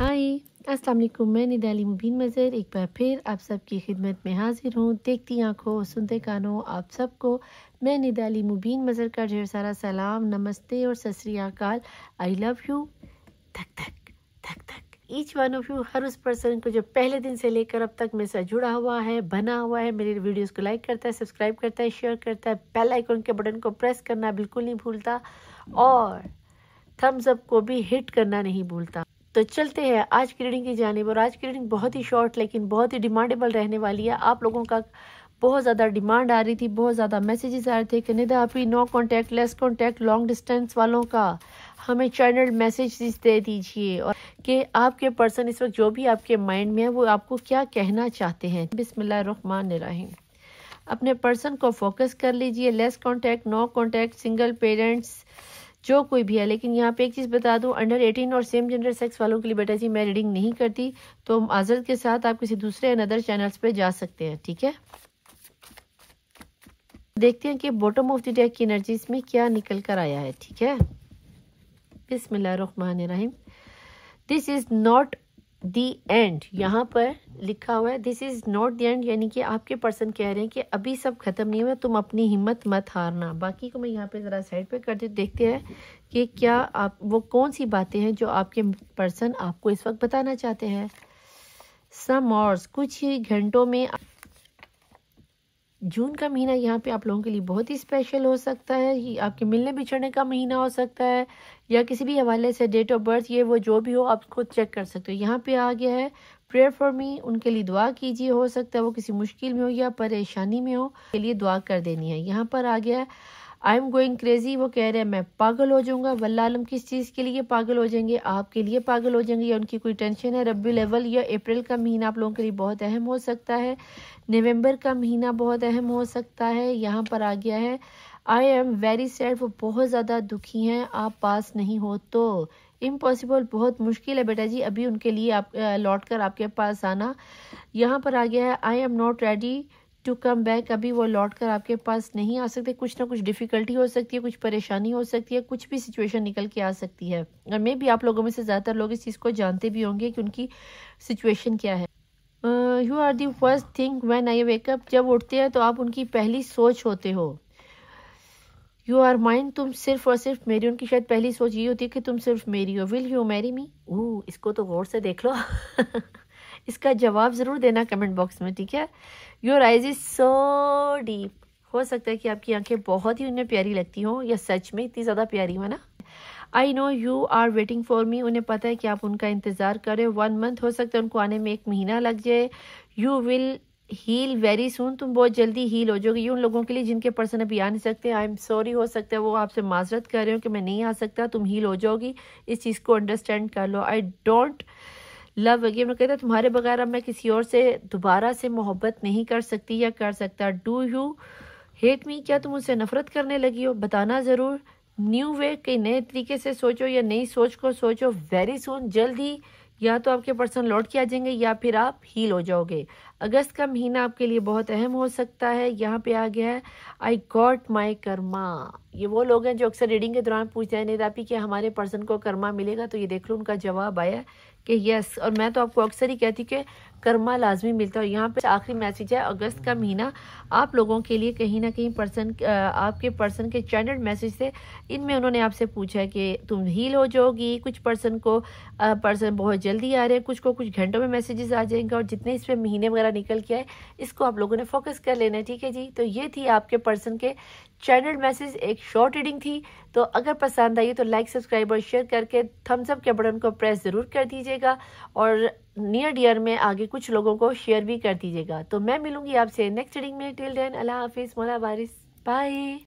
हाय अस्सलाम वालेकुम। मैं निदाली मुबीन मज़र एक बार फिर आप सबकी खिदमत में हाजिर हूँ। देखती आंखों सुनते कानों आप सबको मैं निदाली मुबीन मज़र का ढेर सारा सलाम, नमस्ते और सत श्री अकाल। I love you. धक धक धक धक ईच वन ऑफ यू। हर उस पर्सन को जो पहले दिन से लेकर अब तक मेरे साथ जुड़ा हुआ है, बना हुआ है, मेरी वीडियोस को लाइक करता है, सब्सक्राइब करता है, शेयर करता है, बेल आइकन के बटन को प्रेस करना बिल्कुल नहीं भूलता और थम्स अप को भी हिट करना नहीं भूलता। तो चलते हैं आज की रीडिंग की जानिब। और आज की रीडिंग बहुत ही शॉर्ट लेकिन बहुत ही डिमांडेबल रहने वाली है। आप लोगों का बहुत ज़्यादा डिमांड आ रही थी, बहुत ज़्यादा मैसेजेस आ रहे थे कि निदा आप ही no contact, less contact, long distance वालों का हमें चैनल मैसेज दे दीजिए और कि आपके पर्सन इस वक्त जो भी आपके माइंड में है वो आपको क्या कहना चाहते हैं। बिस्मिल्लाहिर्रहमानिर्रहीम। अपने पर्सन को फोकस कर लीजिए। Less contact, no contact, single parents, जो कोई भी है। लेकिन यहाँ पे एक चीज़ बता दूं, अंडर 18 और सेम जेंडर सेक्स वालों के लिए बेटा जी मैं रीडिंग नहीं करती, तो माजरत के साथ आप किसी दूसरे अनदर चैनल्स पे जा सकते हैं, ठीक है। देखते हैं कि बॉटम ऑफ द डेक की एनर्जीज में क्या निकल कर आया है, ठीक है। बिस्मिल्लाहिर्रहमानिर्रहीम। This is not the and, यहाँ पर लिखा हुआ है this is not the and, यानी कि आपके पर्सन कह रहे हैं कि अभी सब खत्म नहीं हुआ, तुम अपनी हिम्मत मत हारना। बाकी को मैं यहाँ पे जरा साइड पे कर देती, देखते हैं कि क्या आप वो कौन सी बातें हैं जो आपके पर्सन आपको इस वक्त बताना चाहते हैं। सम और कुछ ही घंटों में जून का महीना यहाँ पे आप लोगों के लिए बहुत ही स्पेशल हो सकता है। ये आपके मिलने बिछड़ने का महीना हो सकता है या किसी भी हवाले से डेट ऑफ बर्थ ये वो जो भी हो आप खुद चेक कर सकते हो। यहाँ पे आ गया है प्रेयर फॉर मी, उनके लिए दुआ कीजिए। हो सकता है वो किसी मुश्किल में हो या परेशानी में हो, के लिए दुआ कर देनी है। यहाँ पर आ गया है आई एम गोइंग क्रेजी, वो कह रहे हैं मैं पागल हो जाऊंगा। वल्लाह आलम किस चीज़ के लिए पागल हो जाएंगे, आपके लिए पागल हो जाएंगे या उनकी कोई टेंशन है। रब्बी लेवल या अप्रैल का महीना आप लोगों के लिए बहुत अहम हो सकता है। नवंबर का महीना बहुत अहम हो सकता है। यहाँ पर आ गया है आई एम वेरी सैड, वो बहुत ज़्यादा दुखी हैं, आप पास नहीं हो तो। इम्पॉसिबल, बहुत मुश्किल है बेटा जी अभी उनके लिए आप लौट कर आपके पास आना। यहाँ पर आ गया है I am not ready to come back, अभी वो लौट कर आपके पास नहीं आ सकते। कुछ ना कुछ डिफिकल्टी हो सकती है, कुछ परेशानी हो सकती है, कुछ भी सिचुएशन निकल के आ सकती है। और मे भी आप लोगों में से ज़्यादातर लोग इस चीज़ को जानते भी होंगे कि उनकी सिचुएशन क्या है। You are the first thing when I wake up, जब उठते हैं तो आप उनकी पहली सोच होते हो। यू आर माइंड, तुम सिर्फ और सिर्फ मेरी, उनकी शायद पहली सोच ये होती है कि तुम सिर्फ मेरी हो। विल यू मैरी मी, इसको तो गौर से देख लो इसका जवाब ज़रूर देना कमेंट बॉक्स में, ठीक है। Your eyes is so deep, हो सकता है कि आपकी आंखें बहुत ही उन्हें प्यारी लगती हो या सच में इतनी ज़्यादा प्यारी हो ना। I know you are waiting for me, उन्हें पता है कि आप उनका इंतज़ार कर रहे हो। 1 मंथ, हो सकता है उनको आने में 1 महीना लग जाए। You will heal very soon, तुम बहुत जल्दी हील हो जाओगे। ये उन लोगों के लिए जिनके पर्सन अभी आ नहीं सकते। आई एम सॉरी, हो सकता है वो आपसे माजरत कर रहे हो कि मैं नहीं आ सकता, तुम हील हो जाओगी, इस चीज़ को अंडरस्टैंड कर लो। आई डोंट लव अगेन, मैं कहता तुम्हारे बगैर अब मैं किसी और से दोबारा से मोहब्बत नहीं कर सकती या कर सकता। डू यू हेट मी, क्या तुम मुझसे नफरत करने लगी हो, बताना ज़रूर। न्यू वे, कई नए तरीके से सोचो या नई सोच को सोचो। वेरी सून, जल्द ही या तो आपके पर्सन लौट के आ जाएंगे या फिर आप हील हो जाओगे। अगस्त का महीना आपके लिए बहुत अहम हो सकता है। यहाँ पे आ गया है आई गॉट माई कर्मा, ये वो लोग हैं जो अक्सर रीडिंग के दौरान पूछते हैं निदापी कि हमारे पर्सन को कर्मा मिलेगा, तो ये देख लो उनका जवाब आया कि यस। और मैं तो आपको अक्सर ही कहती कि कर्मा लाजमी मिलता है। यहाँ पे आखिरी मैसेज है, अगस्त का महीना आप लोगों के लिए कहीं ना कहीं आपके पर्सन के चैनल मैसेज से इनमें उन्होंने आपसे पूछा है कि तुम हील हो जाओगी। कुछ पर्सन को पर्सन बहुत जल्दी आ रहे हैं, कुछ को कुछ घंटों में मैसेजेस आ जाएंगे और जितने इसमें महीने वगैरह निकल के आए इसको आप लोगों ने फोकस कर लेना है, ठीक है जी। तो ये थी आपके पर्सन के चैनल मैसेज, एक शॉर्ट रीडिंग थी। तो अगर पसंद आई तो लाइक, सब्सक्राइब और शेयर करके थम्स अप के बटन को प्रेस ज़रूर कर दीजिएगा और नियर डियर में आगे कुछ लोगों को शेयर भी कर दीजिएगा। तो मैं मिलूंगी आपसे नेक्स्ट रीडिंग में। टिल देन अल्लाह हाफिज़, मौला बारिस, बाय।